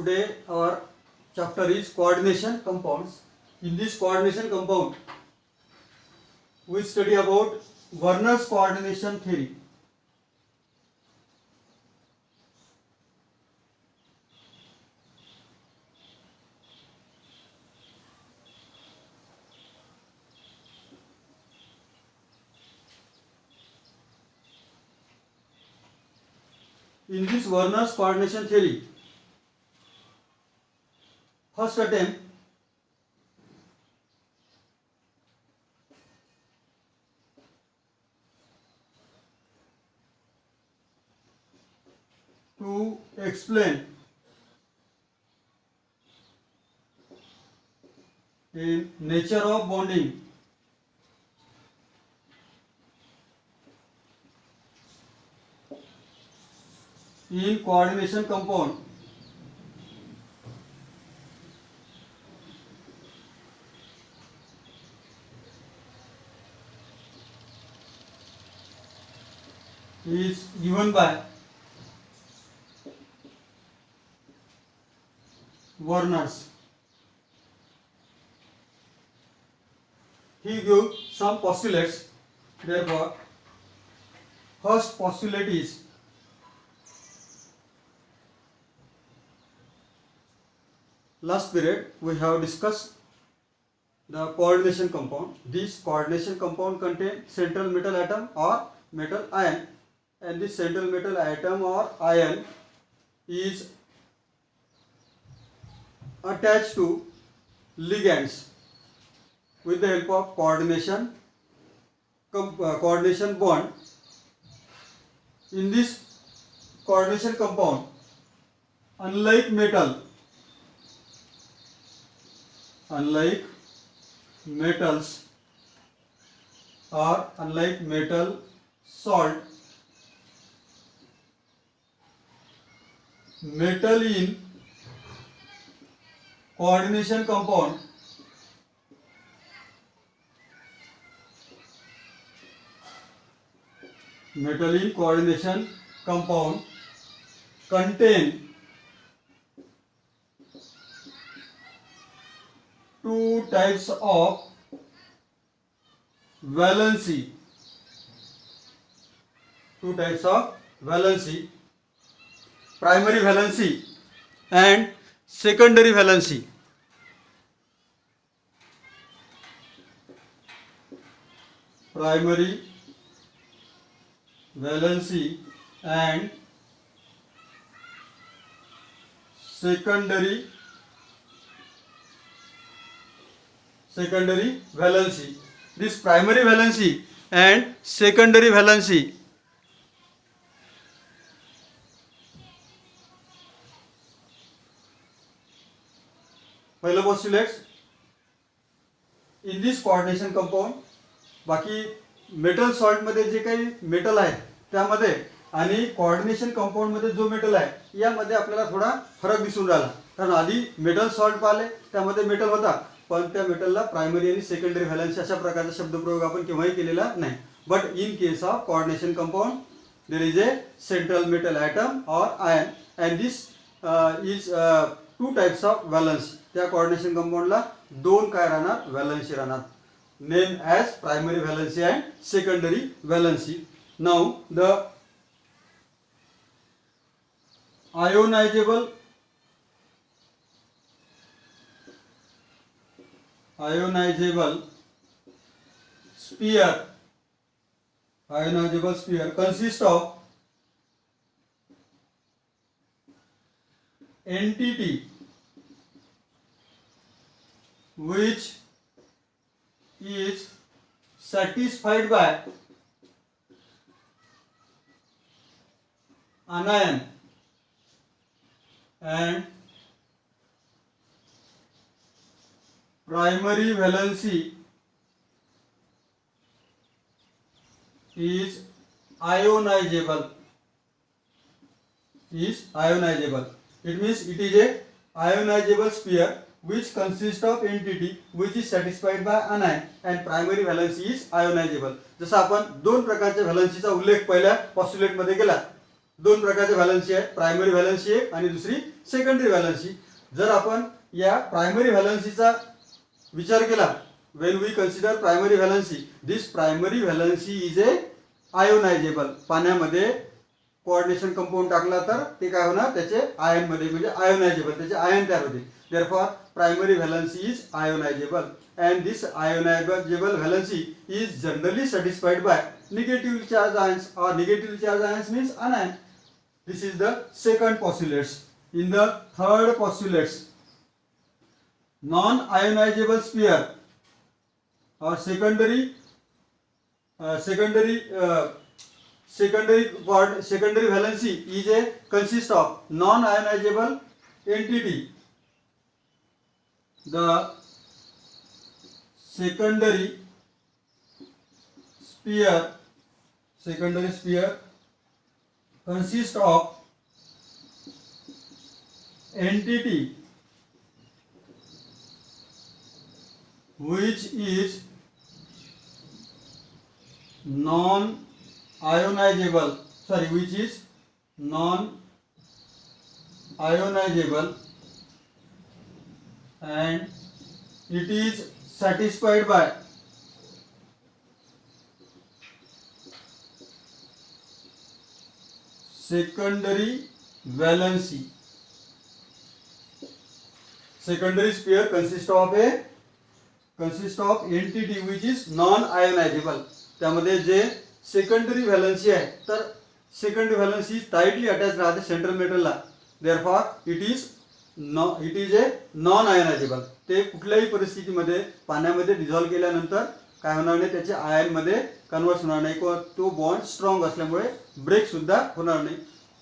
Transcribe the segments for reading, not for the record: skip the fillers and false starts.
Today our chapter is coordination compounds. In this coordination compound, we study about Werner's coordination theory. In this Werner's coordination theory, first attempt to explain the nature of bonding in coordination compound is given by Werner's. He gives some postulates. Therefore, first postulate is last period we have discussed the coordination compound. This coordination compound contains central metal atom or metal ion, and this central metal atom or ion is attached to ligands with the help of coordination bond. In this coordination compound, unlike metals or unlike metal salt, metal in coordination compound contain two types of valency. Primary valency and secondary valency. Primary valency and secondary valency. This primary valency and secondary valency पहिलं postulates in this coordination compound. बाकी metal salt मध्ये जे काही metal आहे त्यामध्ये आणि coordination compound मध्ये जो metal आहे यामध्ये आपल्याला थोडा फरक दिसून राहिला. कारण आधी मेटल सॉल्ट पाहिले त्यामध्ये मेटल होता, पण त्या मेटलला प्रायमरी आणि सेकंडरी व्हॅलन्सी अशा प्रकारचा शब्दप्रयोग आपण केव्हाही केलेला नाही. But in case of coordination compound there is a central metal atom or ion and this is two types of valency. त्या कोऑर्डिनेशन कंपाऊंडला दोन काय राहणार, व्हॅलन्सी राहणार, named as primary valency and secondary valency. Now the ionizable sphere consists of entity which is satisfied by anion and primary valency is ionizable. It means it is a ionizable sphere which consists of entity which is satisfied by anion and primary valency is ionizable. जसं आपण दोन प्रकारच्या व्हॅलन्सीचा उल्लेख पहिल्या पॉस्ट्युलेट मध्ये केला. दोन प्रकारचे व्हॅलन्सी आहे, प्रायमरी व्हॅलन्सी एक आणि दुसरी सेकंडरी व्हॅलन्सी. जर आपण या प्रायमरी व्हॅलन्सीचा विचार केला, when we consider primary valency, this primary valency is a ionizable. पाण्यामध्ये कोऑर्डिनेशन कंपाऊंड टाकला तर ते काय होणार, त्याचे आयन मध्ये म्हणजे आयोनायझेबल, त्याचे आयन तयार होते. therefore primary valency is ionizable and this ionizable valency is generally satisfied by negatively charged ions, or negatively charged ions means anion. This is the second postulates. In the third postulates, non ionizable sphere or secondary valency is a consist of non ionizable entity. The secondary sphere consists of entity which is non-ionizable and it is satisfied by secondary valency. Secondary sphere consists of entity which is non-ionizable. त्यामध्ये जे secondary valency आहे तर secondary valency tightly attach राहते central मेटलला. Therefore it is a non ionizable. ते कुठल्याही परिस्थितीमध्ये पाण्यामध्ये dissolve केल्यानंतर काय होणार नाही, त्याचे आयनमध्ये कन्वर्ट होणार नाही किंवा तो बॉन्ड स्ट्रॉंग असल्यामुळे ब्रेक सुद्धा होणार नाही.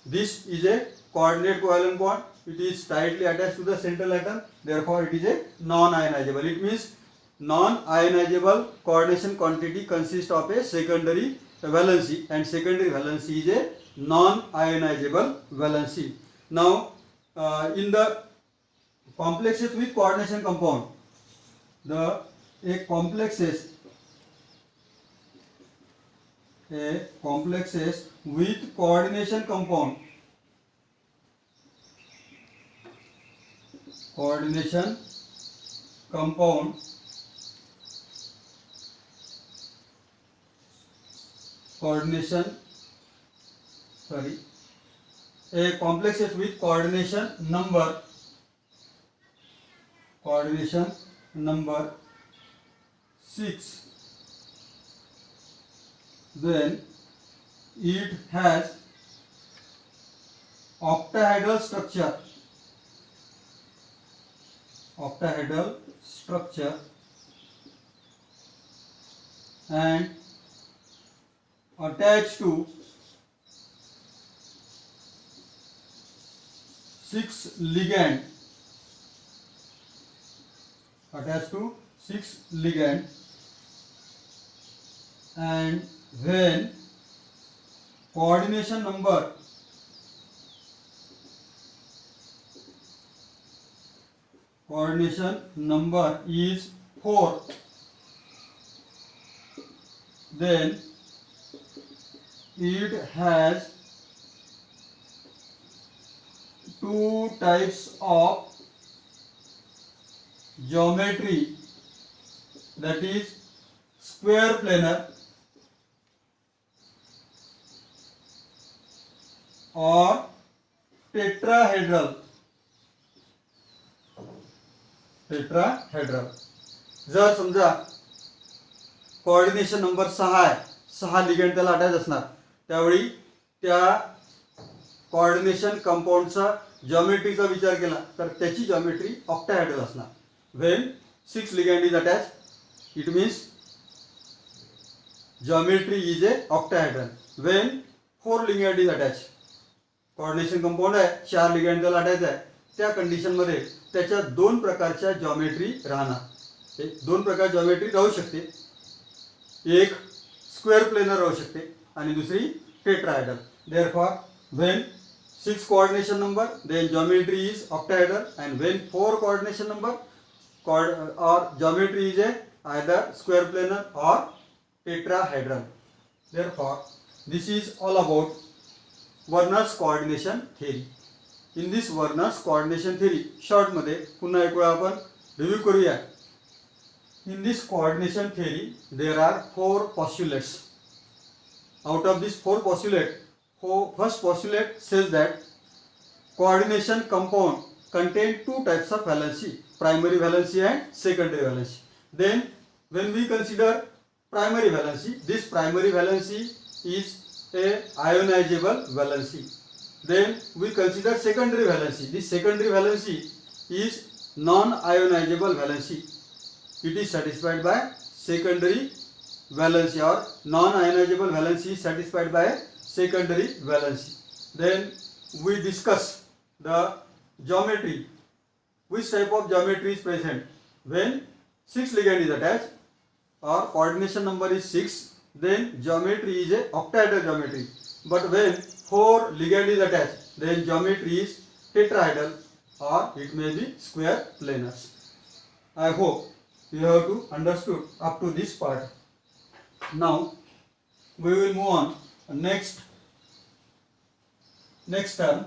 This is a coordinate covalent bond. It is tightly attach to the central atom. Therefore it is a non ionizable. It means non-ionizable coordination quantity consists of a secondary valency and secondary valency is a non-ionizable valency. Now in the complexes with coordination compound, a complexes with coordination compound, a complexes with coordination number 6, then it has octahedral structure and attached to 6 ligand, and when coordination number is 4, then it has two types of geometry, that is square planar or tetrahedral. जर समजा coordination number 6 आहे, 6 ligand त्याला attach असणार, त्यावेळी त्या coordination कंपाऊंडचा जिओमेट्रीचा विचार केला तर त्याची जिओमेट्री ऑक्टाहेड्रल असणार. When 6 ligand is attach, it means geometry is a octahedral. When 4 ligand is attach, coordination compound आहे, 4 लिगेंड त्याला अटॅच आहे, त्या कंडिशनमध्ये त्याच्या 2 प्रकारच्या जिओमेट्री राहणार. 2 प्रकार जिओमेट्री राहू शकते. एक स्क्वेअर प्लेनर राहू शकते आणि दुसरी tetrahedral. Therefore when 6 coordination number, then geometry is octahedral, and when 4 coordination number or geometry is either square planar or tetrahedral. Therefore this is all about Werner's coordination theory. In this Werner's coordination theory शॉर्टमध्ये पुन्हा एक वेळा आपण review करूया. In this coordination theory there are 4 postulates. Out of these 4 postulates, first postulate says that coordination compound contain 2 types of valency, primary valency and secondary valency. Then when we consider primary valency, this primary valency is a ionizable valency. Then we consider secondary valency. This secondary valency is non-ionizable valency. It is satisfied by secondary valency, or non-ionizable valency is satisfied by secondary valency. Then we discuss the geometry. Which type of geometry is present when 6 ligand is attached or coordination number is 6, then geometry is a octahedral geometry. But when 4 ligand is attached, then geometry is tetrahedral or it may be square planars. I hope you have to understood up to this part. Now we will move on next term.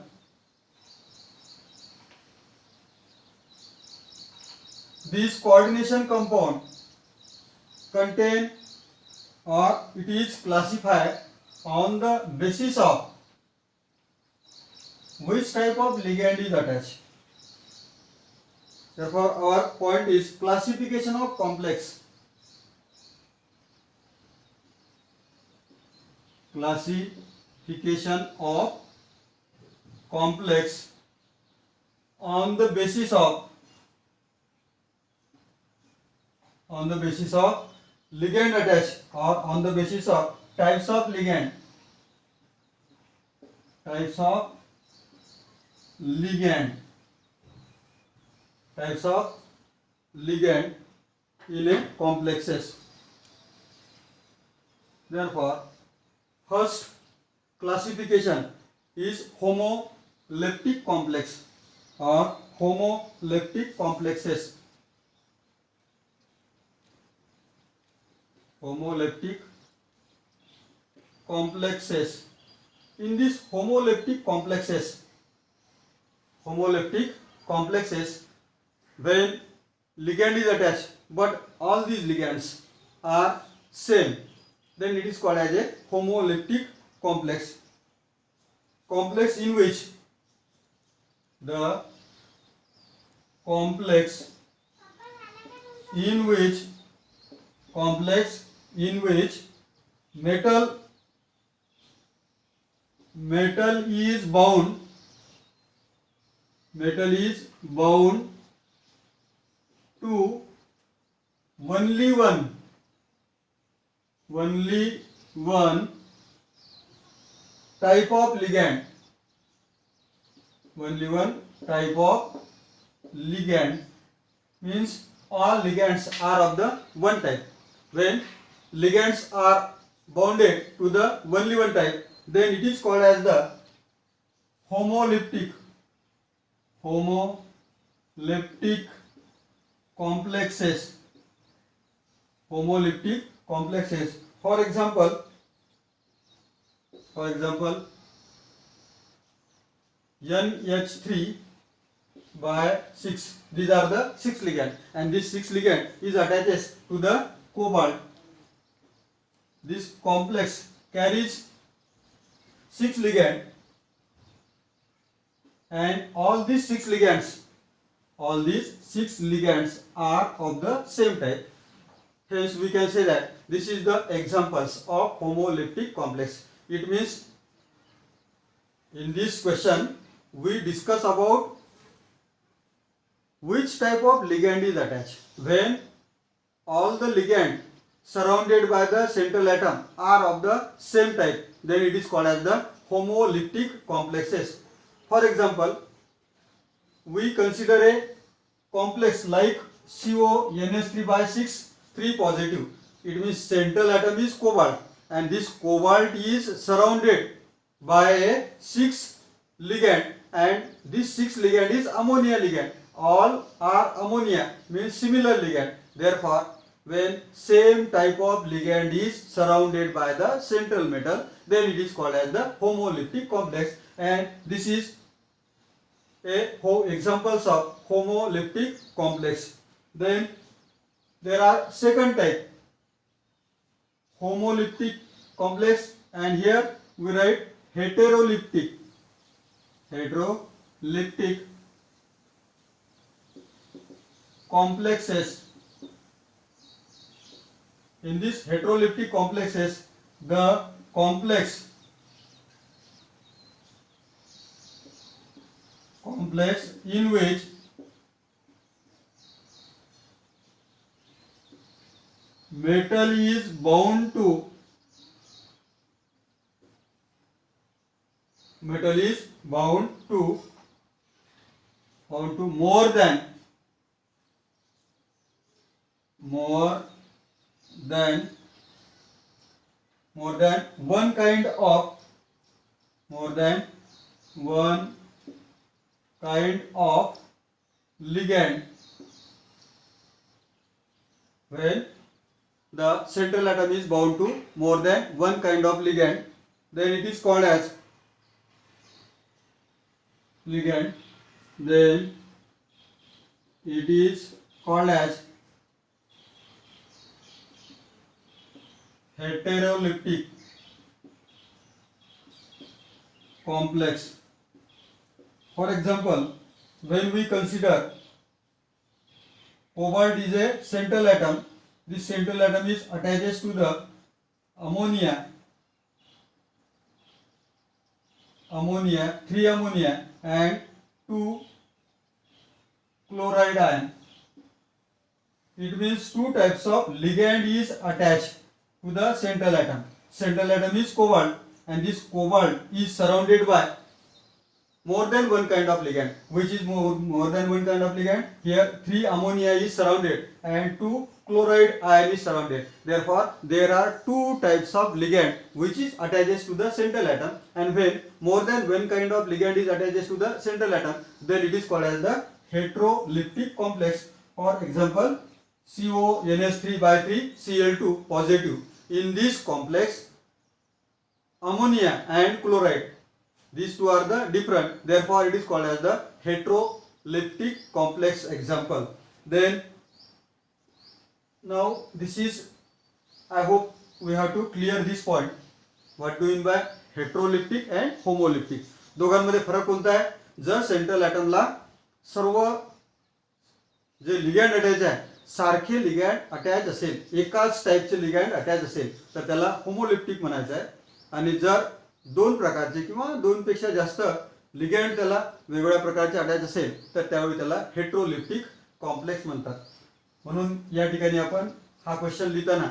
This coordination compound contain, or it is classified on the basis of which type of ligand is attached. Therefore our point is classification of complex. Classification of complex on the basis of ligand attached, or on the basis of types of ligand in a complexes. Therefore first classification is homoleptic complex or homoleptic complexes. Homoleptic complexes. In this homoleptic complexes, when ligand is attached but all these ligands are same, then it is called as a homoleptic complex. Complex in which metal is bound to only one type of ligand. Means all ligands are of the one type. When ligands are bounded to the only one type, then it is called as the homoleptic complexes. For example NH3 by 6, these are the 6 ligand, and this 6 ligand is attached to the cobalt. This complex carries 6 ligand, and all these 6 ligands are of the same type. Hence we can say that this is the examples of homoleptic complex. It means in this question we discuss about which type of ligand is attached. When all the ligand surrounded by the central atom are of the same type, then it is called as the homoleptic complexes. For example, we consider a complex like CONH3 by 6, 3 positive. It means central atom is cobalt, and this cobalt is surrounded by a 6 ligand, and this 6 ligand is ammonia ligand. All are ammonia, means similar ligand. Therefore when same type of ligand is surrounded by the central metal, then it is called as the homoleptic complex, and this is examples of homoleptic complex. Then there are second type, homoleptic complex, and here we write heteroleptic complexes. In this heteroleptic complexes, the complex in which metal is bound to more than one kind of ligand. When the central atom is bound to more than one kind of ligand, then it is called as ligand. Then it is called as heteroleptic complex. For example, when we consider cobalt is a central atom, this central atom is attached to the ammonia, 3 ammonia and 2 chloride ion. It means two types of ligand is attached to the central atom. Central atom is cobalt, and this cobalt is surrounded by more than one kind of ligand. Which is more than one kind of ligand? Here 3 ammonia is surrounded and 2 chloride ion is surrounded. Therefore, there are two types of ligand which is attached to the central atom, and when more than one kind of ligand is attached to the central atom, then it is called as the heteroleptic complex. For example, CONH3 by 3 Cl2 positive. In this complex, ammonia and chloride, these two are the different, therefore it is called as the heteroleptic complex example. Then now this is, I hope we have to clear this point. What do you mean by heteroleptic and homoleptic? दोघांमध्ये फरक कोणता आहे? जर central ॲटमला सर्व जे ligand attach आहे सारखे ligand attach असेल, एकाच टाईपचे लिगॅंड अटॅच असेल, तर त्याला होमोलेप्टिक म्हणायचं आहे. आणि जर दोन प्रकारचे किंवा दोनपेक्षा जास्त लिगॅंड त्याला वेगवेगळ्या प्रकारचे अटॅच असेल, तर त्यावेळी त्याला हेटेरोलेप्टिक कॉम्प्लेक्स म्हणतात. म्हणून या ठिकाणी आपण हा क्वेश्चन लिहिताना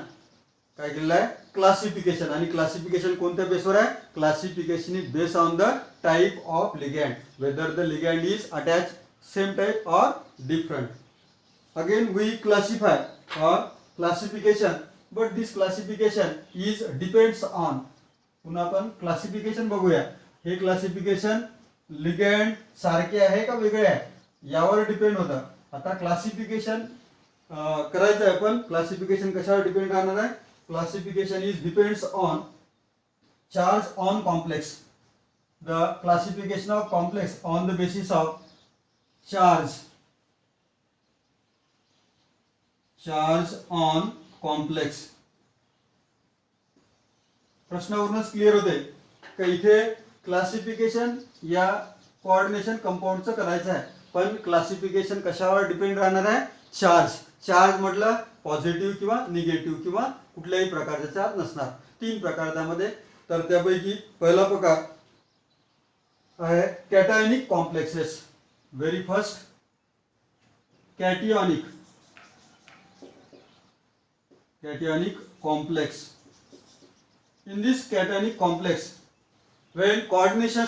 काय केलेलं आहे? क्लासिफिकेशन. आणि क्लासिफिकेशन कोणत्या बेसवर आहे? Classification is based on the type of ligand, whether the ligand is attach same type और different. Again we classify or classification, but this classification is depends on. पुन्हा आपण क्लासिफिकेशन बघूया. हे क्लासिफिकेशन लिगॅंड सारखे आहे का वेगळे आहे यावर डिपेंड होतं. आता क्लासिफिकेशन करायचं आहे, पण क्लासिफिकेशन कशावर डिपेंड राहणार आहे? Classification is depends on charge on complex. The classification of complex on the basis of charge on complex. प्रश्नावरूनच क्लिअर होते का इथे क्लासिफिकेशन या कोऑर्डिनेशन कंपाऊंडचं करायचं आहे, पण क्लासिफिकेशन कशावर डिपेंड राहणार आहे? चार्ज म्हटलं पॉझिटिव्ह किंवा निगेटिव्ह किंवा कुठल्याही प्रकारचे चार्ज नसणार. 3 प्रकार त्यामध्ये. तर त्यापैकी पहिला प्रकार आहे cationic complexes. Very first cationic complex. In this cationic complex, when coordination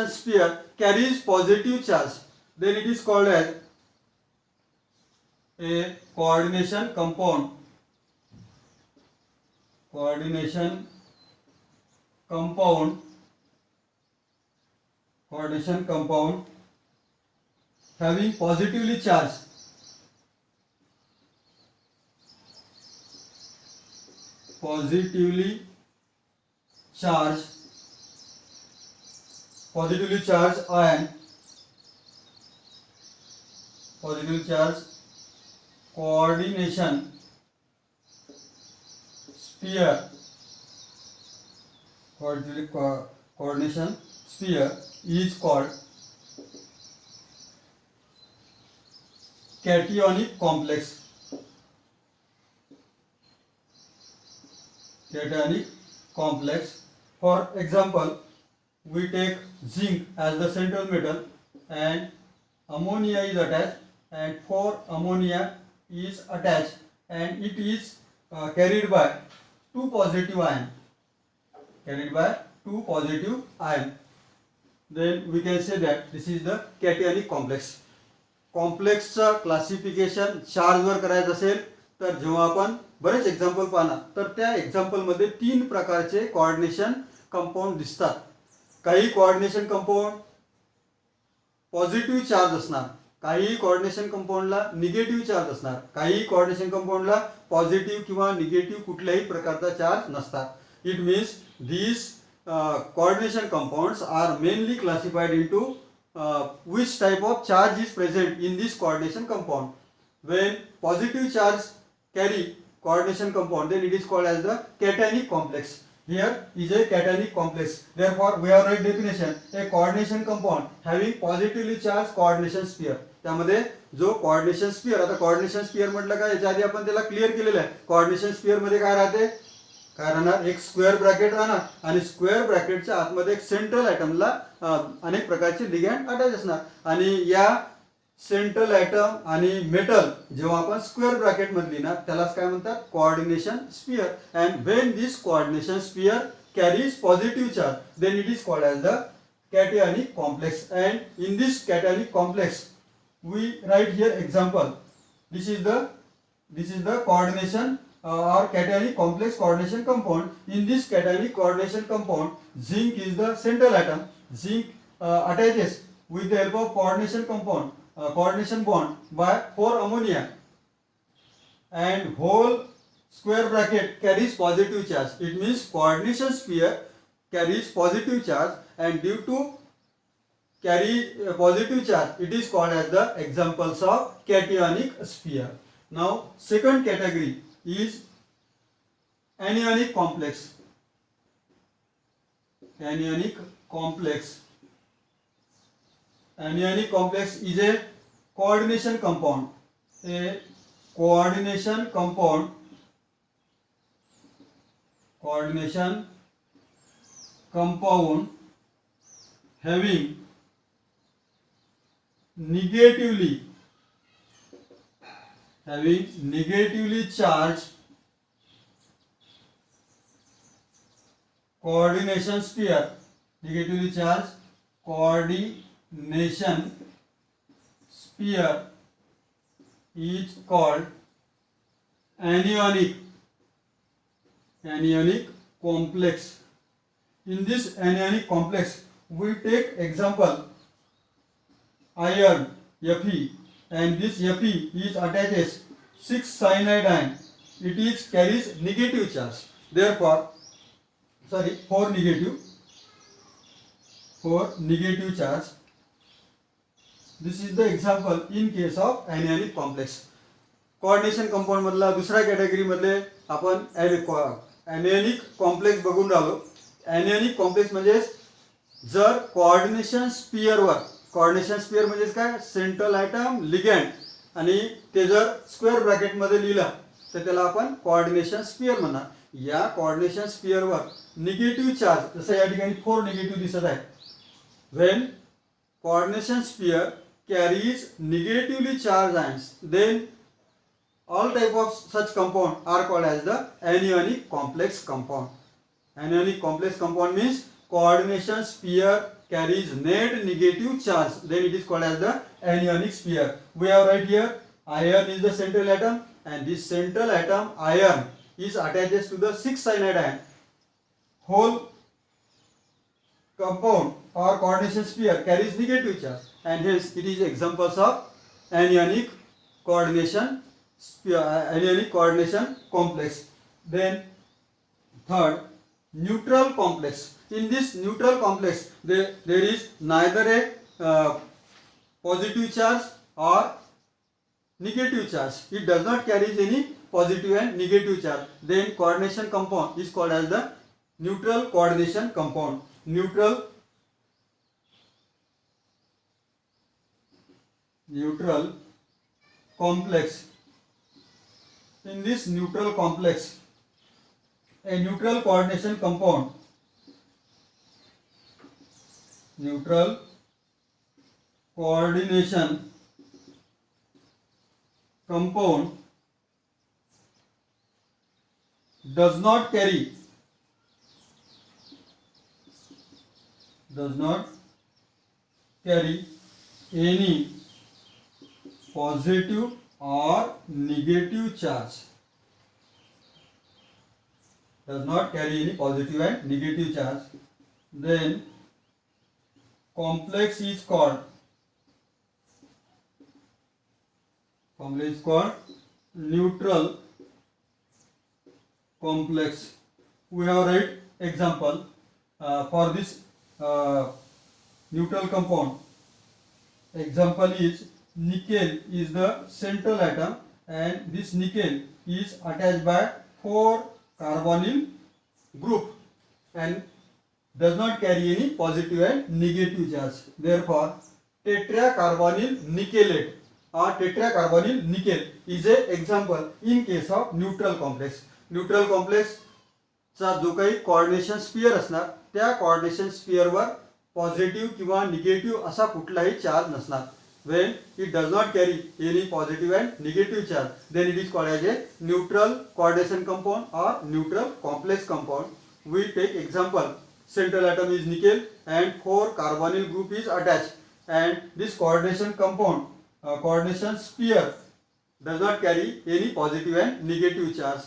sphere carries positive charge, then it is called as a coordination compound. Coordination compound having positively charged positively charged ion, positively charged coordination sphere, coordination sphere is called cationic complex. Cationic complex. For example, we take zinc as the central metal and ammonia is attached, and 4 ammonia is attached, and it is carried by 2 positive ion. Then we can say that this is the cationic complex. कॉम्प्लेक्सचं classification चार्जवर करायचं असेल तर जेव्हा आपण बरेच example पाहणार तर त्या एक्झाम्पलमध्ये 3 प्रकारचे कोऑर्डिनेशन कंपाऊंड दिसतात. काही कोऑर्डिनेशन कंपाऊंड पॉझिटिव्ह चार्ज असणार, काही कोऑर्डिनेशन कंपाऊंडला निगेटिव्ह चार्ज असणार, काही कोऑर्डिनेशन कंपाऊंडला पॉझिटिव्ह किंवा निगेटिव्ह कुठल्याही प्रकारचा चार्ज नसतात. It means these coordination compounds are mainly classified into which type of charge is present in this coordination compound. When positive charge carry coordination compound, then it is called as the cationic complex. Here is a cationic complex. Therefore, we have write definition: a coordination compound having positively charged coordination sphere. त्यामध्ये जो coordination sphere, आता coordination sphere म्हटलं काय, याच्या आधी आपण त्याला clear केलेलं आहे. कोऑर्डिनेशन स्फिअर मध्ये काय राहते, काय राहणार, एक स्क्वेअर ब्रॅकेट राहणार आणि स्क्वेअर ब्रॅकेटच्या आतमध्ये एक सेंट्रल ॲटमला अनेक प्रकारचे लिगॅंड अटॅच असणार, आणि या सेंट्रल ॲटम आणि मेटल जेव्हा आपण स्क्वेअर ब्रॅकेट मधली ना त्यालाच काय म्हणतात, coordination sphere. And when this coordination sphere carries positive charge, then it is called as the cationic complex. And in this cationic complex we write here example. This is the coordination or cationic complex coordination compound. In this cationic coordination compound, zinc is the central atom. Zinc attaches with the help of coordination compound, coordination bond by 4 ammonia, and whole square bracket carries positive charge. It means coordination sphere carries positive charge, and due to carry positive charge, it is called as the examples of cationic sphere. Now second category is anionic complex. Anionic complex. Anionic complex is a coordination compound. A coordination compound. Coordination compound having negatively charged coordination sphere. Negatively charged coordination sphere is called anionic complex. In this anionic complex, we take example iron Fe, and this Fe is attaches 6 cyanide ion. It is carries negative charge. Therefore, 4 negative charge. This is the example in case of anionic complex. Coordination compound मधला दुसऱ्या category मधले आपण anionic complex बघून राहिलो. ॲनियनिक complex म्हणजे जर coordination स्फिअरवर, coordination sphere म्हणजे काय, सेंट्रल ॲटम लिगॅंड, आणि ते जर स्क्वेअर ब्रॅकेट मध्ये लिहिलं तर त्याला आपण कोऑर्डिनेशन स्फिअर म्हणणार. या कोऑर्डिनेशन स्फिअरवर निगेटिव्ह चार्ज, जसं या ठिकाणी 4 निगेटिव्ह दिसत आहे. When coordination sphere carries negatively charge ions, then all type of such compound are called as the anionic complex compound. Anionic complex compound means coordination sphere carries net negative charge, then it is called as the anionic sphere. We have right here iron is the central atom, and this central atom iron is attaches to the 6 cyanide ion. Whole compound or coordination sphere carries negative charge, and hence it is examples of anionic coordination complex. Then Third, neutral complex. In this neutral complex, there is neither a positive charge or negative charge. It does not carry any positive and negative charge. Then coordination compound is called as the neutral coordination compound. Neutral complex. In this neutral complex, a neutral coordination compound does not carry any positive or negative charge. Does not carry any positive and negative charge. Then complex is called neutral complex. We have write example for this neutral compound. Example is nickel is the central atom, and this nickel is attached by 4 carbonyl group and does not carry any positive and negative charge. Therefore, tetracarbonyl nickelate or tetracarbonyl nickel is a example in case of neutral complex. Neutral complex चा जो काही coordination sphere असणार त्या coordination sphere वर positive किंवा negative असा कुठलाही charge नसणार. When it does not carry any positive and negative charge, then it is called as a neutral coordination compound or neutral complex compound. We take example, central atom is nickel and 4 carbonyl group is attached, and this coordination compound, coordination sphere does not carry any positive and negative charge.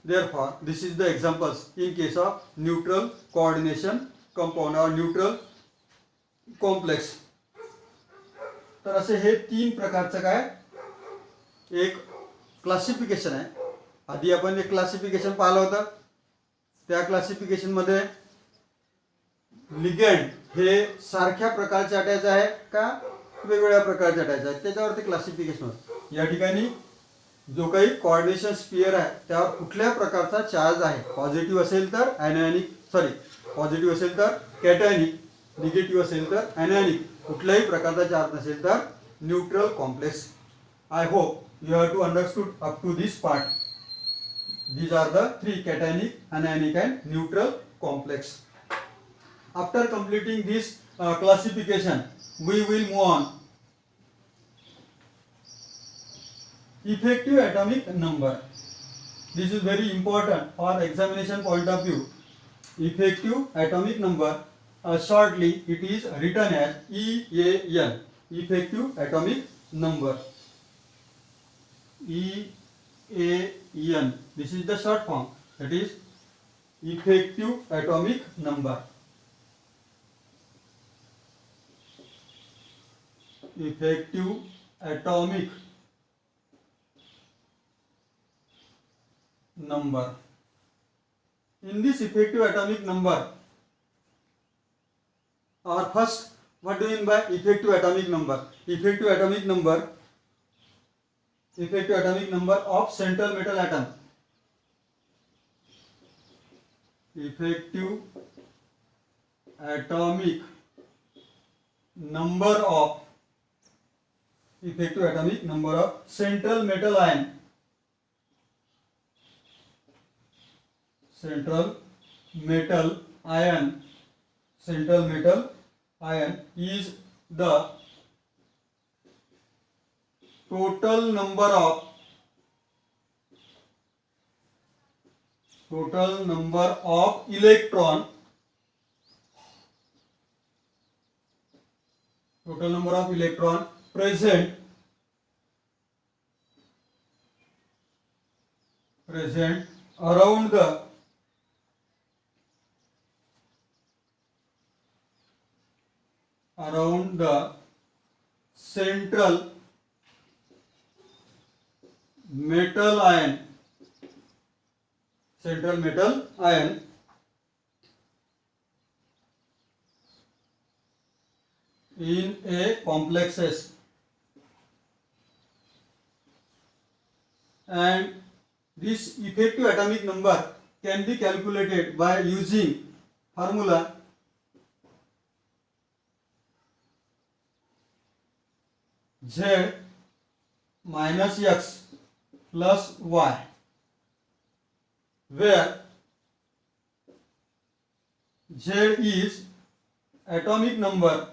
Therefore, this is the examples in case of neutral coordination compound or neutral complex. तर असे हे 3 प्रकारचं काय एक classification आहे. आधी आपण एक classification पाहिलं होतं. त्या क्लासिफिकेशन मध्ये लिगेंड हे सारख्या प्रकारचे अटॅच आहे का वेगवेगळ्या प्रकारचे अटॅच आहे त्याच्यावरती क्लासिफिकेशन होतं. या ठिकाणी जो काही कोऑर्डिनेशन स्फियर आहे त्यावर कुठल्या प्रकारचा चार्ज आहे, पॉझिटिव्ह असेल तर एनायनिक, पॉझिटिव्ह असेल तर कॅटायनिक, निगेटिव्ह असेल तर एनायनिक, कुठल्याही प्रकारचा चार्ज नसेल तर neutral complex. I hope you have to understood up to this part. These are the 3 cationic, anionic and neutral complex. After completing this classification, we will move on. Effective atomic number. This is very important for examination point of view. Effective atomic number, shortly it is written as EAN. Effective atomic number. EAN. This is the short form. That is effective atomic number. Effective atomic number. In this effective atomic number, our first, what do you mean by effective atomic number? Effective atomic number of central metal atom. Effective atomic number of central metal ion. Central metal ion is the total number of electron present around the central metal ion central metal ion in a complexes, and this effective atomic number can be calculated by using formula Z minus X plus Y, where Z is atomic number,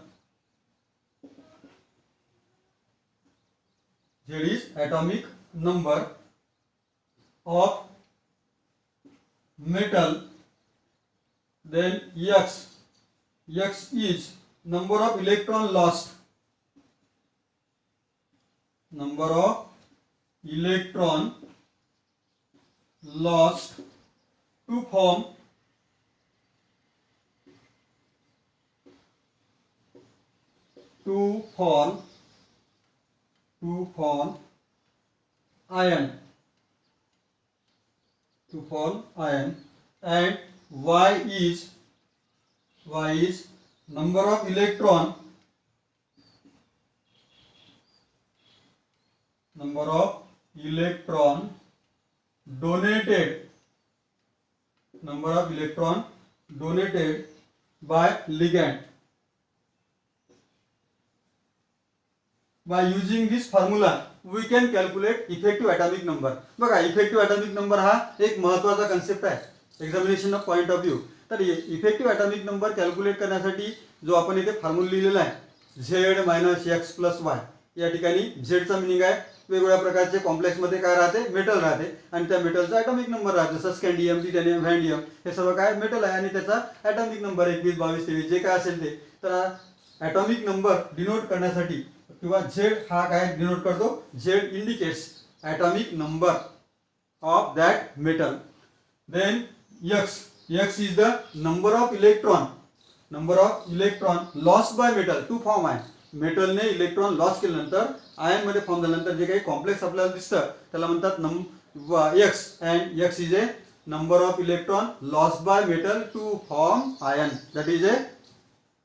Z is atomic number of metal, then X is number of electron lost, number of electron lost to form ion, and Y is number of electron donated by ligand. By using this formula we can calculate effective atomic number. बघा, effective atomic number हा एक महत्त्वाचा concept आहे examination of point of view. तर effective atomic number calculate करण्यासाठी जो आपण इथे फॉर्म्युला लिहिलेला आहे Z minus X plus Y, या ठिकाणी झेडचा मिनिंग आहे वेगवेगळ्या प्रकारचे कॉम्प्लेक्समध्ये काय राहते, मेटल राहते, आणि त्या मेटलचा ॲटॉमिक नंबर राहते, जसं स्कँडियम, टिटॅनियम, व्हॅन्डियम, हे सर्व काय मेटल आहे आणि त्याचा ॲटॉमिक नंबर 21, 22, 23 जे काय असेल ते. तर ॲटॉमिक नंबर डिनोट करण्यासाठी किंवा झेड हा काय डिनोट करतो, Z indicates atomic number of that metal. Then X is the number of electron lost by metal to form ion. मेटलने इलेक्ट्रॉन लॉस केल्यानंतर आयन मध्ये फॉर्म झाल्यानंतर जे काही कॉम्प्लेक्स आपल्याला दिसतं त्याला म्हणतात X, and X is a number of electron lost by metal to form ion, that is a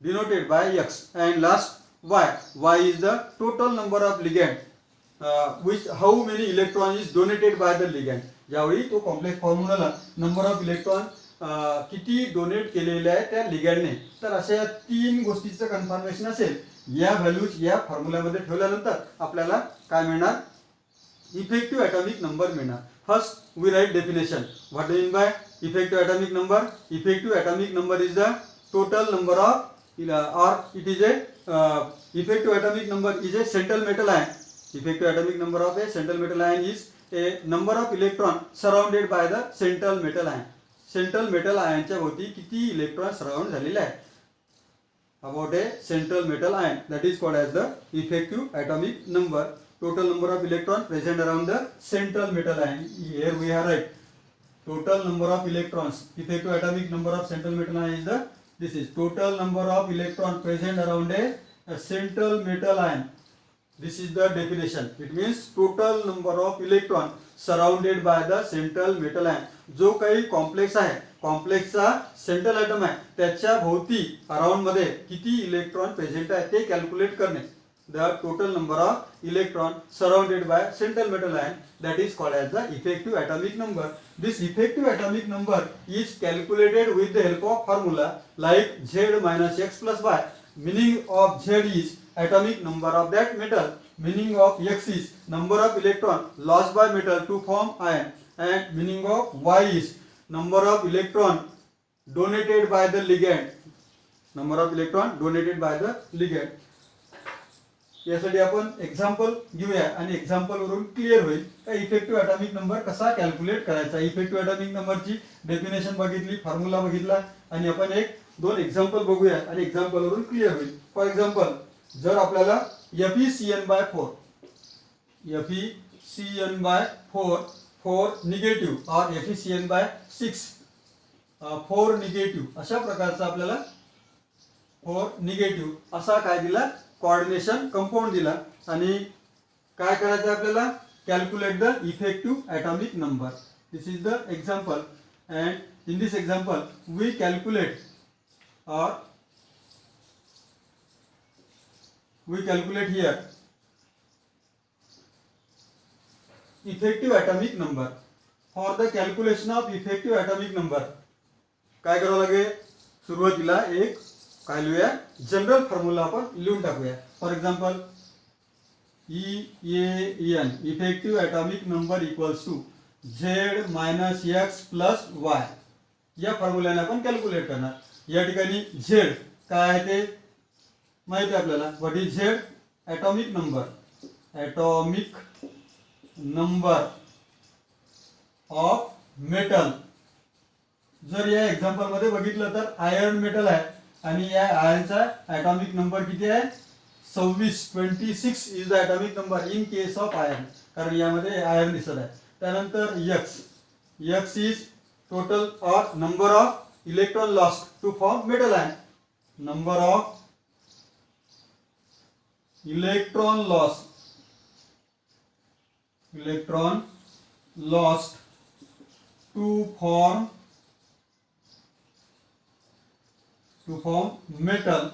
denoted by X. And last y is the total number of ligand which how many electron is donated by the ligand. ज्यावेळी तो complex फॉर्म्युलाला number of electron किती donate केलेले आहे त्या लिगँडने, तर अशा तीन गोष्टीचं कन्फर्मेशन असेल या व्हॅल्यूज या फॉर्म्युल्यामध्ये ठेवल्यानंतर आपल्याला काय मिळणार, इफेक्टिव्ह ॲटॉमिक नंबर मिळणार. First we write definition. What do mean by effective atomic number? Effective atomic number is the total number of or it is a effective atomic number is a central metal ion. Effective atomic number of a central metal ion is a number of electron surrounded by the central metal ion. Central metal ion च्या भोवती किती electron surround झालेले आहेत. About a central metal ion, that is called as the effective atomic number. Total number of electron present around the central metal ion. Here we have right total number of electrons. Effective atomic number of central metal ion is the this is total number of electron present around a central metal ion. This is the definition. It means total number of electron surrounded by the central metal ion. जो काही complex आहे, कॉम्प्लेक्सचा central atom आहे त्याच्या भोवती around मध्ये किती electron present आहे ते कॅल्क्युलेट करणे. The total number of electron surrounded by central metal ion, that is called as the effective atomic number. This effective atomic number is calculated with the help of formula like Z minus X plus Y. Meaning of Z is atomic number of that metal. Meaning of X is number of electron lost by metal to form ion. And meaning of Y is number of electron donated by the ligand. Number of electron donated by the ligand. यासाठी आपण example घेऊया आणि example वरून clear होईल का effective atomic number कसा calculate करायचा. Effective atomic नंबरची डेफिनेशन बघितली, फॉर्म्युला बघितला आणि आपण एक दोन एक्झाम्पल बघूया आणि एक्झाम्पल वरून क्लिअर होईल. फॉर एक्झाम्पल, जर आपल्याला FeCN/4 4 निगेटिव्ह और FeCN/6 4 निगेटिव्ह अशा प्रकारचा आपल्याला 4 निगेटिव्ह असा काय दिला, कोऑर्डिनेशन कंपाऊंड दिला आणि काय करायचं आपल्याला, calculate the effective atomic number. This is the example. and in this example we calculate here effective atomic number. For the calculation of effective atomic number काय करावं लागेल, सुरुवातीला एक काय लिहूया, जनरल फॉर्म्युला आपण लिहून टाकूया. For example EAN effective atomic number equals to Z minus X plus Y. या फॉर्म्युल्याने आपण कॅल्क्युलेट करणार. या ठिकाणी Z काय आहे ते माहिती आहे आपल्याला. What is Z? Atomic number of metal. जर या एक्झाम्पल मध्ये बघितलं तर आयर्न मेटल आहे आणि या आयर्नचा ॲटॉमिक नंबर किती आहे, 26 is the atomic number in case of iron, कारण यामध्ये आयर्न दिसत आहे. त्यानंतर X is total or number of electron lost to form metal ion. Number of electron lost to form metal.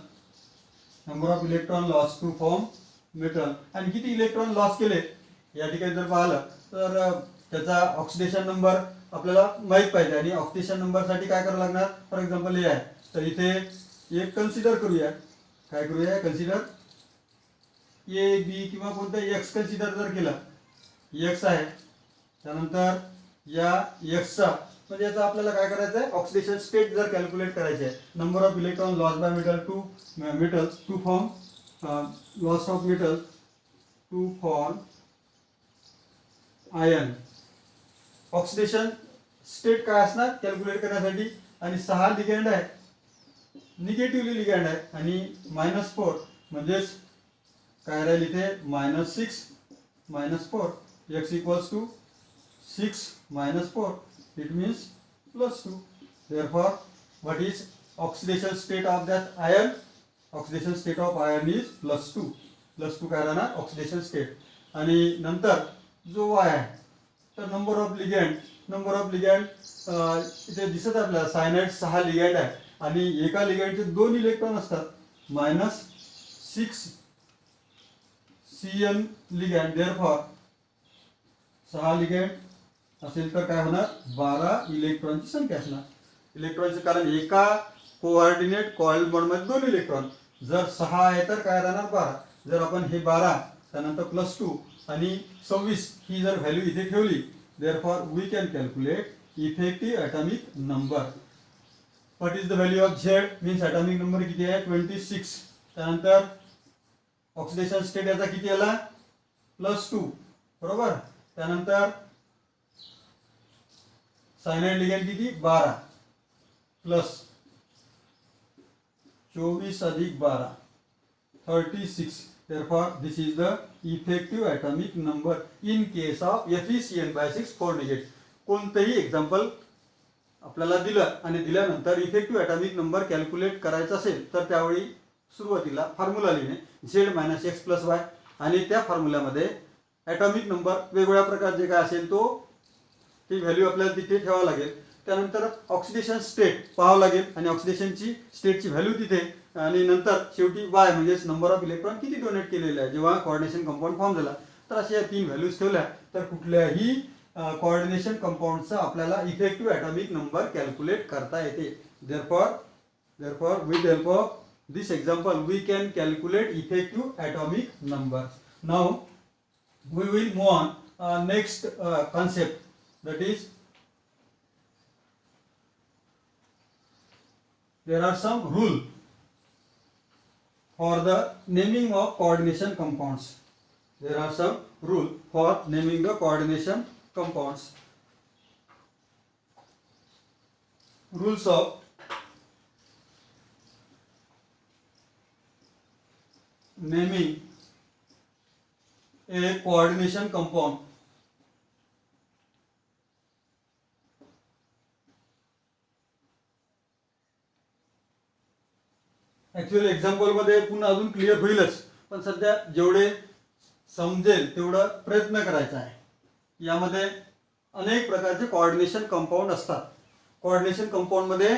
Number of electron loss to form metal. आणि किती electron loss केले या ठिकाणी जर पाहिलं तर त्याचा ऑक्सिडेशन नंबर आपल्याला माहित पाहिजे. आणि ऑक्सिडेशन नंबर साठी काय करावं लागणार, फॉर एक्झाम्पल हे आहे तर इथे एक कन्सिडर करूया. काय करूया, कन्सिडर ए बी किंवा कोणतं एक्स कन्सिडर जर केलं, एक्स आहे. त्यानंतर या एक्सचा म्हणजे याचा आपल्याला काय करायचं आहे, ऑक्सिडेशन स्टेट जर कॅल्क्युलेट करायचे आहे. Number of electron loss by metal to form loss of metal to form ion. Oxidation state काय असणार कॅल्क्युलेट करण्यासाठी. आणि 6 लिगँड आहे, निगेटिव्हली लिगँड आहे. आणि -4 म्हणजेच काय राहील इथे -6 x equals to 6 - 4. It means +2. Therefore, what is oxidation state of that ion? Oxidation state of ion is +2. +2 काय राहणार ऑक्सिडेशन स्टेट. आणि नंतर जो Y आहे तर नंबर ऑफ लिगँड इथे दिसत आपल्याला सायनाइड 6 लिगँड आहे आणि एका लिगँडचे 2 इलेक्ट्रॉन असतात. -6 CN लिगँड. देअरफॉर 6 लिगँड असेल तर काय होणार, 12 इलेक्ट्रॉनची संख्या असणार. इलेक्ट्रॉनचे कारण एका कोऑर्डिनेट कॉइल बॉन्डमध्ये 2 इलेक्ट्रॉन. जर 6 आहे तर काय राहणार 12. जर आपण हे 12 त्यानंतर +2 आणि 26 ही जर व्हॅल्यू इथे ठेवली, therefore we can calculate effective atomic number. What is the value of Z means atomic number किती आहे 26. त्यानंतर ऑक्सिडेशन स्टेट याचा किती आला +2 बरोबर. त्यानंतर सायनाइड लिगँड किती 12 प्लस 24 अधिक 12 36. Therefore, this is the effective atomic number in case of FeCN/6 4 negate. कोणतेही एक्झाम्पल आपल्याला दिलं आणि दिल्यानंतर इफेक्टिव्ह ॲटॉमिक नंबर कॅल्क्युलेट करायचा असेल तर त्यावेळी सुरुवातीला फॉर्म्युला लिहिणे Z - x + y. आणि त्या फॉर्म्युल्यामध्ये ॲटॉमिक नंबर वेगवेगळ्या प्रकारचे काय असेल तो ती व्हॅल्यू आपल्याला तिथे ठेवावं लागेल. त्यानंतर ऑक्सिडेशन स्टेट पाहावं लागेल आणि ऑक्सिडेशनची स्टेटची व्हॅल्यू तिथे. आणि नंतर शेवटी वाय म्हणजेच नंबर ऑफ इलेक्ट्रॉन किती डोनेट केलेले आहे जेव्हा कोऑर्डिनेशन कंपाऊंड फॉर्म झाला. तर अशा या 3 व्हॅल्यूज ठेवल्या तर कुठल्याही कोऑर्डिनेशन कंपाऊंडचा आपल्याला इफेक्टिव्ह ॲटॉमिक नंबर कॅल्क्युलेट करता येते. therefore with the help of this example we can calculate effective atomic number. Now we will move on next concept, that is there are some rule for the naming of coordination compounds. There are some rule for naming the coordination compounds. Rules of naming a coordination compound. Actually example मध्ये पुन्हा अजून clear होईलच, पण सध्या जेवढे समजेल तेवढा प्रयत्न करायचा आहे. यामध्ये अनेक प्रकारचे कोऑर्डिनेशन कंपाऊंड असतात. कोऑर्डिनेशन कंपाऊंडमध्ये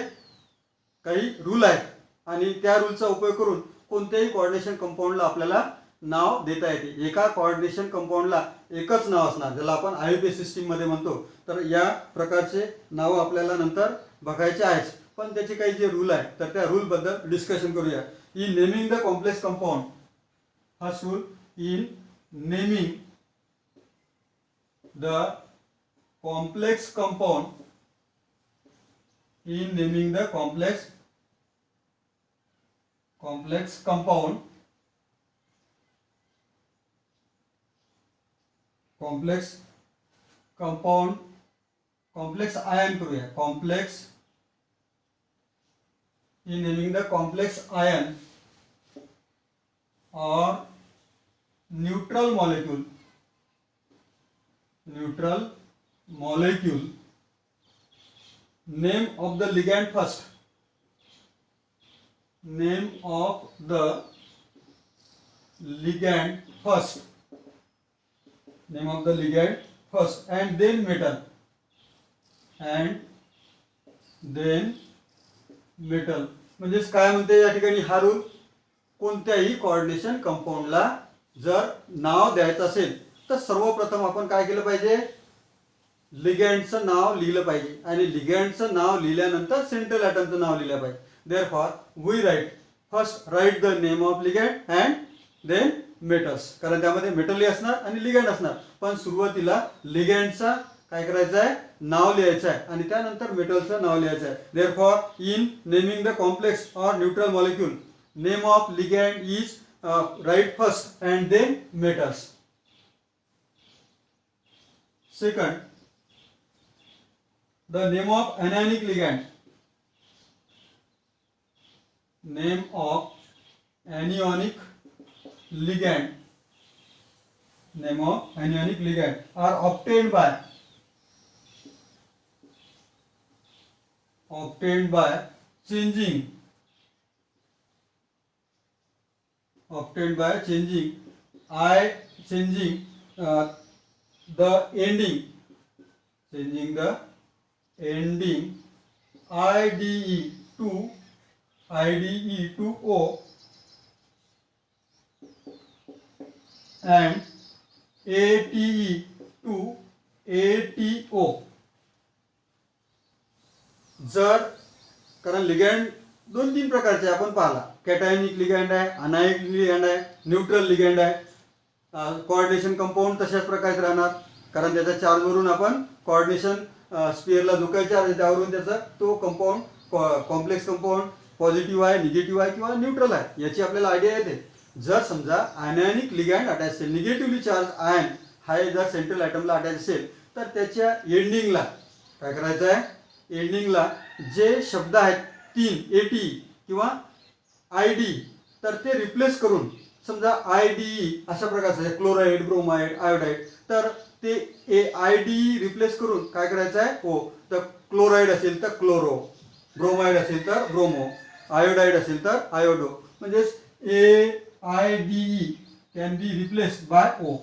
काही रूल आहेत आणि त्या रूलचा उपयोग करून कोणत्याही कोऑर्डिनेशन कंपाऊंडला आपल्याला नाव देता येते. एका कोऑर्डिनेशन कंपाऊंडला एकच नाव असणार, ज्याला आपण IUPAC सिस्टीममध्ये म्हणतो. तर या प्रकारचे नाव आपल्याला नंतर बघायचे आहेच, पण त्याचे काही जे रूल आहेत तर त्या रूलबद्दल डिस्कशन करूया. In naming the complex compound, first rule, in naming the complex compound, in naming the complex compound, complex ion करूया. complex, in naming the complex ion or neutral molecule, name of the ligand first, name of the ligand first, and then metal, म्हणजेच काय म्हणते या ठिकाणी हा rule, कोणत्याही coordination कंपाऊंडला जर नाव द्यायचं असेल तर सर्वप्रथम आपण काय केलं पाहिजे, लिगँडचं नाव लिहिलं पाहिजे आणि लिगँडचं नाव लिहिल्यानंतर सेंट्रल ॲटमचं नाव लिहिलं पाहिजे. Therefore we write the name of ligand and then metals, कारण त्यामध्ये मेटलही असणार आणि लिगँड असणार, पण सुरुवातीला लिगँडचा काय करायचं आहे, नाव लिहायचं आहे आणि त्यानंतर मेटलचं नाव लिहायचं आहे. Therefore in naming the complex or neutral molecule, name of ligand is write first and then metals. Second, the name of anionic ligand, name of anionic ligand are obtained by changing the ending IDE to O and ATE to ATO. जर कारण ligand 2-3 प्रकारचे आपण पाहिला, कॅटायनिक ligand आहे, anionic ligand आहे, neutral ligand आहे. Coordination compound तशाच प्रकारचे राहणार, कारण त्याच्या चार्जवरून आपण कोऑर्डिनेशन स्पिअरला जो काही चार्ज आहे त्यावरून त्याचा तो कंपाऊंड कॉम्प्लेक्स कंपाऊंड पॉझिटिव्ह आहे, निगेटिव्ह आहे किंवा न्यूट्रल आहे याची आपल्याला आयडिया येते. जर समजा अनायनिक लिगँड अटॅच असेल, निगेटिव्हली चार्ज आयन हा जर सेंट्रल ॲटमला अटॅच असेल तर त्याच्या एंडिंगला काय करायचं आहे, एंडिंगला जे शब्द आहेत 3 AT किंवा ID तर ते रिप्लेस करून, समजा IDE अशा प्रकारचं क्लोराईड, ब्रोमाइड, आयोडाईड, तर ते ID रिप्लेस करून काय करायचं आहे, हो तर क्लोराईड असेल तर क्लोरो, ब्रोमाइड असेल तर ब्रोमो, आयोडाईड असेल तर आयोडो, म्हणजेच AIDE can be replaced by O.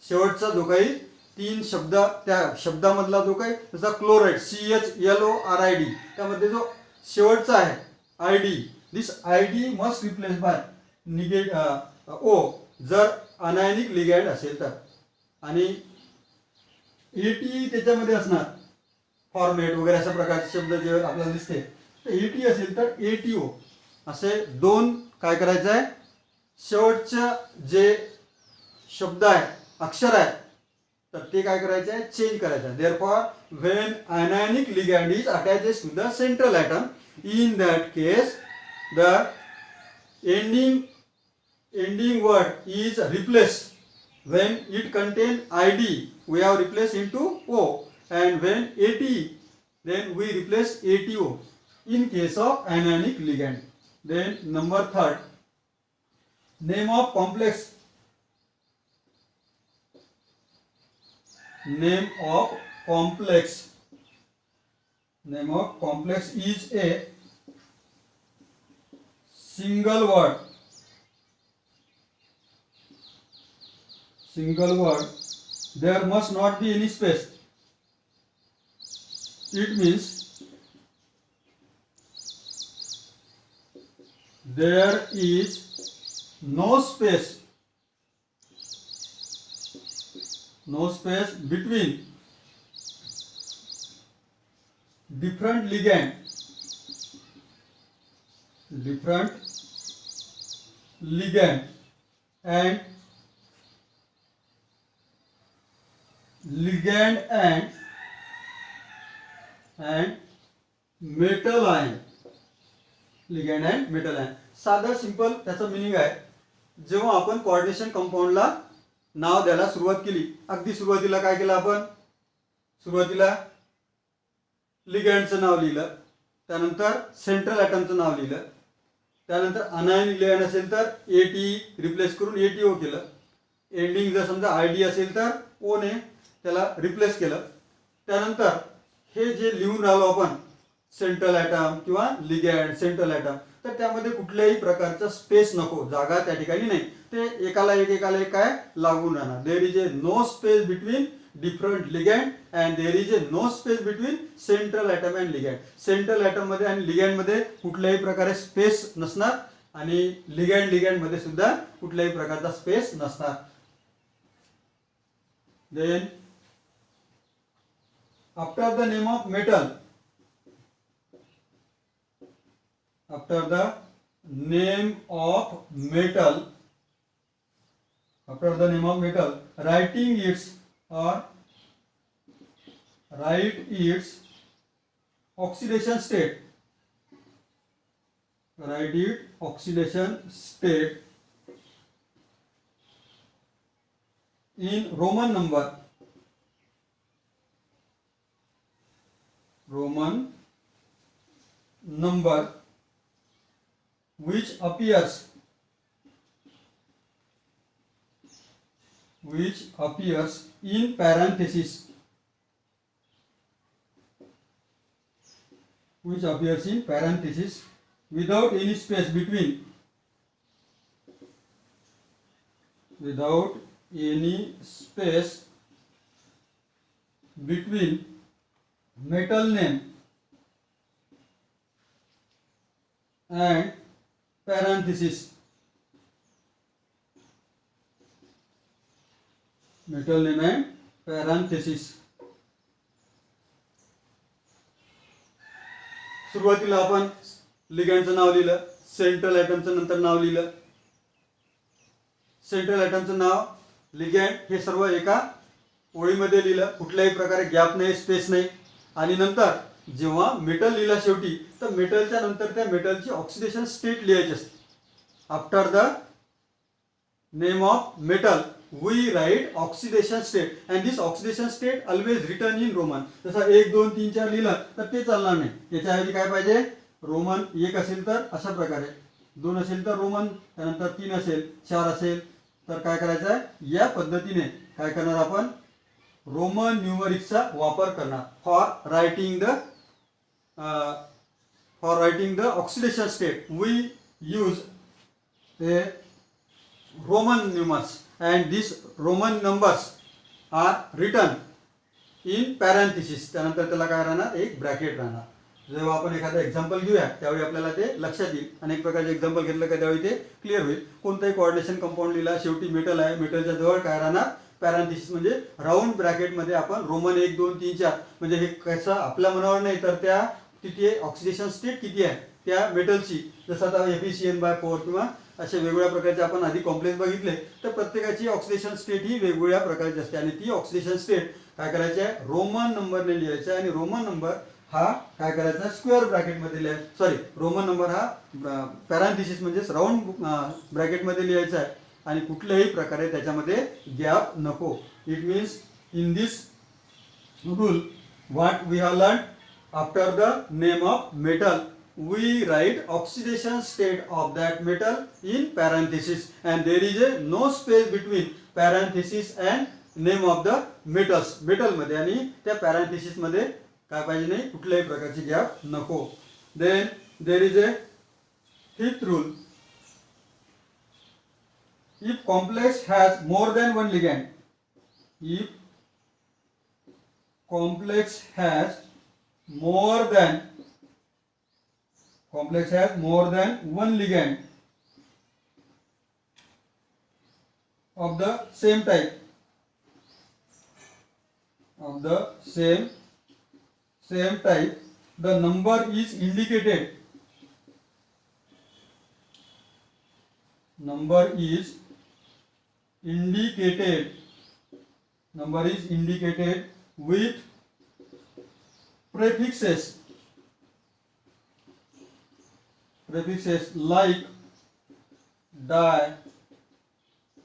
शेवटचा जो काही 3 शब्द त्या शब्दामधला जो काही जसा क्लोराईड CHLORID त्यामध्ये जो शेवटचा आहे ID, this ID must replace by O जर अनायनिक लिगँड असेल तर, आणि AT त्याच्यामध्ये असणार फॉर्मेट वगैरे अशा प्रकारचे शब्द जे आपल्याला दिसते, तर AT असेल तर ATO असे 2 काय करायचं आहे, शेवटच्या जे शब्द आहे, अक्षर आहे तर ते काय करायचे आहे, चेंज करायचं आहे. Therefore when anionic ligand is attaches to the central atom, in that case the ending word is replaced. When it contain ID we have replaced into O, and when AT then we replace ATO in case of anionic ligand. Then number 3, name of complex is a single word. There must not be any space. It means there is no space between different ligand and metal ion. Ligand and metal ion. साधं simple त्याचं meaning आहे. जेव्हा आपण coordination कंपाऊंडला नाव द्यायला सुरुवात केली, अगदी सुरुवातीला काय केलं आपण? सुरुवातीला लिगँडचं नाव लिहिलं, त्यानंतर सेंट्रल ॲटमचं नाव लिहिलं, त्यानंतर अनायनिक लिगँड असेल तर एटी रिप्लेस करून एटीओ केलं. एंडिंग जर समजा आयडी असेल तर ओने त्याला रिप्लेस केलं. त्यानंतर हे जे लिहून राहिलो आपण सेंट्रल ॲटम किंवा लिगँड सेंट्रल ॲटम, तर त्यामध्ये कुठल्याही प्रकारचा स्पेस नको, जागा त्या ठिकाणी नाही. ते एकाला एक काय लागून राहणार. There is a no space between different ligand and there is a no space between central atom and ligand. Central atom मध्ये आणि लिगँड मध्ये कुठल्याही प्रकारे स्पेस नसणार आणि लिगँड मध्ये सुद्धा कुठल्याही प्रकारचा स्पेस नसणार. Then after the name of metal, after the name of metal, writing its write its oxidation state, write its oxidation state in Roman number which appears in parenthesis, without any space between metal name and parenthesis. Metal name and parenthesis. सुरुवातीला आपण लिगँडचं नाव लिहिलं, central ॲटमचं नंतर नाव लिहिलं. Central ॲटमचं नाव, ligand हे सर्व एका ओळीमध्ये लिहिलं, कुठल्याही प्रकारे gap नाही, स्पेस नाही. आणि नंतर जेव्हा मेटल लिहिला शेवटी, तर मेटलच्या नंतर त्या मेटलची ऑक्सिडेशन स्टेट लिहायची असते. After the name of metal we write oxidation state and this oxidation state always written in Roman. जसं 1 2 3 4 लिहिलं तर ते चालणार नाही. याच्याऐवजी काय पाहिजे? रोमन 1 असेल तर अशा प्रकारे, 2 असेल तर रोमन, त्यानंतर 3 असेल, 4 असेल तर काय करायचं आहे? या पद्धतीने काय करणार आपण? रोमन न्यूमरिक्सचा वापर करणार for writing the oxidation state. We use a Roman numerals and these Roman numbers are written in parenthesis. त्यानंतर त्याला काय राहणार? एक ब्रॅकेट राहणार. जेव्हा आपण एखादा एक्झाम्पल घेऊया त्यावेळी आपल्याला ते लक्षात येईल. अनेक प्रकारचे एक्झाम्पल घेतलं का त्यावेळी ते क्लिअर होईल. कोणताही कोऑर्डिनेशन कंपाऊंड लिहिला, शेवटी मेटल आहे, मेटलच्या जवळ काय राहणार? पॅरेंथेसिस म्हणजे राऊंड ब्रॅकेटमध्ये आपण रोमन 1 2 3 4 म्हणजे हे कसं आपल्या मनावर नाही तर त्या तिथे ऑक्सिडेशन स्टेट किती आहे त्या मेटलची. जसं आता FeCN/4 किंवा असे वेगवेगळ्या प्रकारचे आपण आधी कॉम्प्लेक्स बघितले, तर प्रत्येकाची ऑक्सिडेशन स्टेट ही वेगवेगळ्या प्रकारची असते आणि ती ऑक्सिडेशन स्टेट काय करायची आहे? रोमन नंबरने लिहायची आहे. आणि रोमन नंबर हा काय करायचा? स्क्वेअर ब्रॅकेटमध्ये लिहायचा. सॉरी, रोमन नंबर हा पॅरेंथेसिस म्हणजेच राऊंड ब्रॅकेटमध्ये लिहायचा आहे आणि कुठल्याही प्रकारे त्याच्यामध्ये गॅप नको. It means in this rule what we have learn, after the name of metal we write oxidation state of that metal in parenthesis and there is a no space between parenthesis and name of the metals. Metal मध्ये आणि त्या parenthesis मध्ये काय पाहिजे नाही? कुठल्याही प्रकारची gap नको. Then there is a fifth rule. If complex has more than one ligand, if complex has more than complex has more than one ligand of the same type, the number is indicated, with prefixes like di,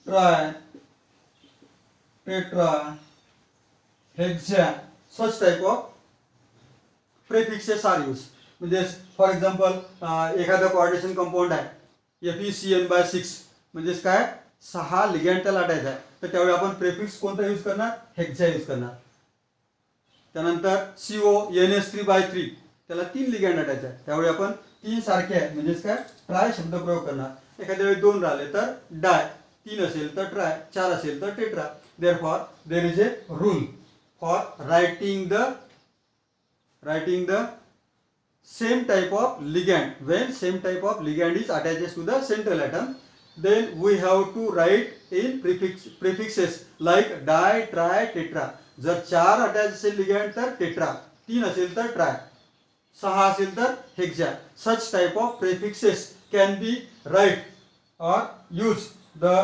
tri, tetra, hexa. Such type of prefixes are used. म्हणजे for example एखादा coordination compound आहे FeCN/6 म्हणजेच काय 6 ligand त्याला अटायचा आहे, तर त्यावेळी आपण प्रेफिक्स कोणता यूज करणार, हेक्सा यूज करणार. त्यानंतर CONS3/3 त्याला 3 लिगॅंड अटायचा आहे, त्यावेळी आपण 3 सारखे आहे म्हणजेच काय ट्राय शब्द प्रयोग करणार. एखाद्या वेळी 2 राहिले तर डाय, 3 असेल तर ट्राय, 4 असेल तर tetra. Therefore there is a rule for writing the same type of ligand. When same type of ligand is attached to the central atom, then we have to write in prefixes like di, tri, tetra. जर 4 attach असेल ligand तर tetra, 3 असेल तर try, 6 असेल तर hexa. Such type of prefixes can be write or use the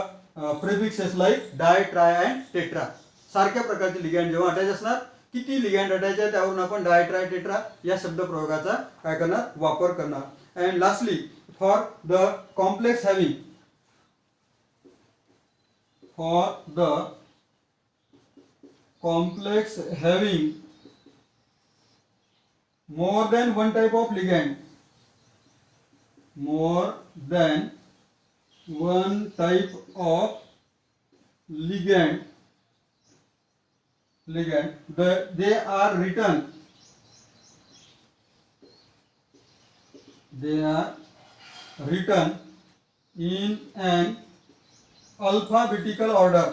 prefixes like di, tri and tetra. सारख्या प्रकारचे ligand जेव्हा अटॅच असणार, किती लिगॅंड अटॅच आहे त्यावरून आपण डाय, ट्राय, टेट्रा या शब्द प्रयोगाचा काय करणार, वापर करणार. And lastly for the complex having more than one type of ligand, they are written in an alphabetical order,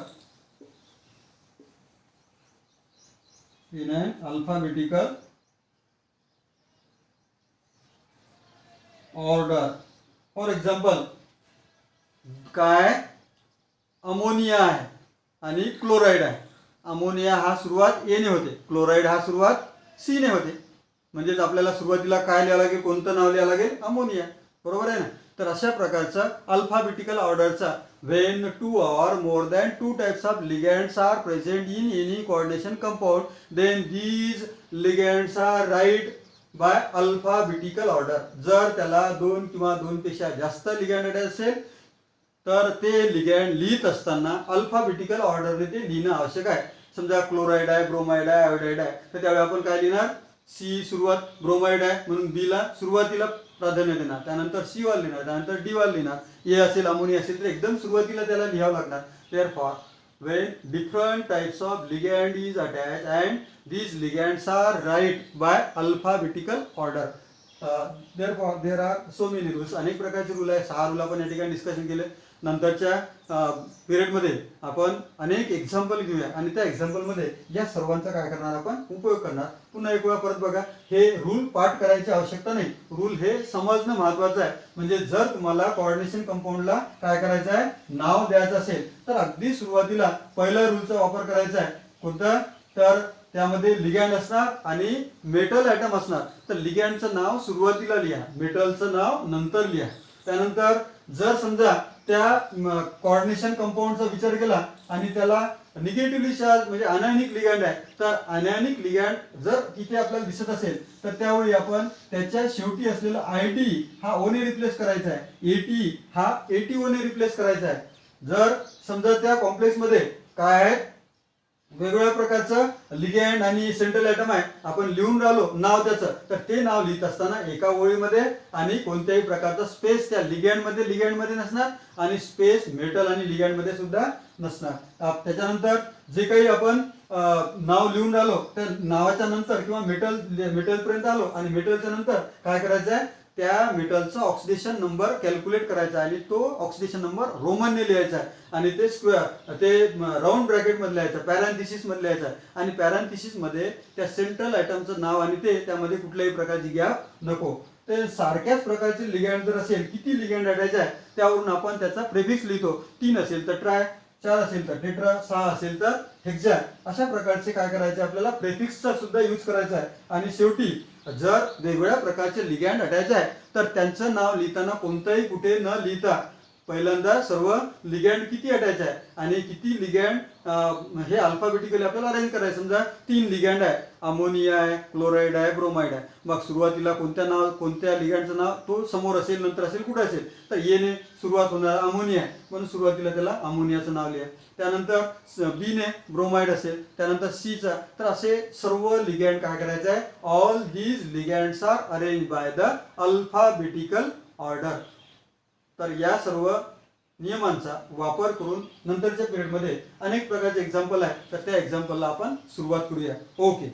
for example काय अमोनिया आहे आणि क्लोराईड आहे. अमोनिया हा सुरुवात ए ने होते, क्लोराईड हा सुरुवात सी ने होते. म्हणजेच आपल्याला सुरुवातीला काय लिहावं लागेल, कोणतं नाव लिहावं लागेल, अमोनिया. बरोबर आहे ना. तर अशा प्रकारचा अल्फाबेटिकल ऑर्डरचा when 2 or more than 2 types of ligands are present in any coordination compound, then these ligands are write by alphabetical order. जर त्याला 2 किंवा 2 पेक्षा जास्त लिगॅंड असेल तर ते लिगॅंड लिहित असताना अल्फाबेटिकल ऑर्डरने ते लिहिणं आवश्यक आहे. समजा क्लोराईड आहे, ब्रोमाइड आहे, आयोडाइड आहे, तर त्यावेळी आपण काय लिहिणार, सी सुरुवात ब्रोमाइड आहे म्हणून बी ला सुरुवातीला प्राधान्य देणार, त्यानंतर सी वाल लिहिणार, त्यानंतर डी वाल लिहिणार. ए असेल, अमोनिया असेल तर एकदम सुरुवातीला त्याला लिहावं लागणार. Therefore when different types of ligand is attached and these ligands are write by alphabetical order. Therefore there are so many rules. अनेक प्रकारचे रूल आहे. 6 रूल आपण या ठिकाणी डिस्कशन केले. नंतरच्या पिरियडमध्ये आपण अनेक एक्झाम्पल घेऊया आणि त्या एक्झाम्पलमध्ये या सर्वांचा काय करणार, आपण उपयोग करणार. पुन्हा एक वेळा परत बघा, हे रूल पाठ करायची आवश्यकता नाही. रूल हे समजणं महत्वाचं आहे. म्हणजे जर तुम्हाला कोऑर्डिनेशन कंपाऊंडला काय करायचं आहे, नाव द्यायचं असेल तर अगदी सुरुवातीला पहिल्या रूलचा वापर करायचा आहे. कोणता, तर त्यामध्ये लिगॅंड असणार आणि मेटल ॲटम असणार. तर लिगॅंडचं नाव सुरुवातीला लिहा, मेटलचं नाव नंतर लिहा. त्यानंतर जर समजा त्या कोऑर्डिनेशन कंपाऊंडचा विचार केला आणि त्याला निगेटिव्हली चार्ज म्हणजे अनायनिक लिगॅंड आहे, तर अनायनिक लिगॅंड जर इथे आपल्याला दिसत असेल तर त्यावेळी आपण त्याच्या शेवटी असलेला आयटी हा ओ ने रिप्लेस करायचा आहे, एटी हा एटी ओ ने रिप्लेस करायचा आहे. जर समजा त्या कॉम्प्लेक्स मध्ये काय आहे, वेगवेगळ्या प्रकारचं लिगॅंड आणि सेंट्रल ॲटम आहे, आपण लिहून राहिलो नाव त्याचं, तर ते नाव लिहित असताना एका ओळीमध्ये आणि कोणत्याही प्रकारचा स्पेस त्या लिगॅंड मध्ये नसणार आणि स्पेस मेटल आणि लिगॅंड मध्ये सुद्धा नसणार. त्याच्यानंतर जे काही आपण नाव लिहून राहिलो त्या नावाच्या नंतर किंवा मेटल पर्यंत आलो आणि मेटलच्या नंतर काय करायचं आहे, त्या मेटलचा ऑक्सिडेशन नंबर कॅल्क्युलेट करायचा आणि तो ऑक्सिडेशन नंबर रोमनने लिहायचा आहे आणि ते स्क्वेअर ते राऊंड ब्रॅकेट मध्ये लिहायचं, पॅरेंथिसिस मध्ये लिहायचं आहे आणि पॅरेंथिसिस मध्ये त्या सेंट्रल ॲटमचं नाव आणि ते त्यामध्ये कुठल्याही प्रकारची गॅप नको. ते सारख्याच प्रकारचे लिगँड जर असेल, किती लिगँड अटॅच आहे त्यावरून आपण त्याचा प्रेफिक्स लिहितो. 3 असेल तर ट्राय, 4 असेल तर टेट्रा, 6 असेल तर हेक्सा. अशा प्रकारचे काय करायचे आपल्याला प्रेफिक्सचा सुद्धा यूज करायचा आहे. आणि शेवटी जर वेगवेगळ्या प्रकारचे लिगँड अटॅच आहे तर त्यांचं नाव लिहिताना कोणतंही कुठे न लिहिता पहिल्यांदा सर्व लिगँड किती अटॅच आहे आणि किती लिगँड हे अल्फाबेटिकली आपल्याला अरेंज करायचं. समजा 3 लिगँड आहे, अमोनिया आहे, क्लोराईड आहे, ब्रोमाइड आहे. मग सुरुवातीला कोणत्या लिगँडचं नाव तो समोर असेल, नंतर असेल, कुठे असेल तर येने सुरुवात होणार अमोनिया आहे म्हणून सुरुवातीला त्याला अमोनियाचं नाव लिहा. त्यानंतर बीने ब्रोमाइड असेल, त्यानंतर सीचा. तर असे सर्व लिगँड काय करायचं आहे, all these ligands are arrange by the alphabetical order. तर या सर्व नियमांचा वापर करून नंतरच्या पिरियडमध्ये अनेक प्रकारचे एक्झाम्पल आहे, तर त्या एक्झाम्पलला आपण सुरुवात करूया. ओके.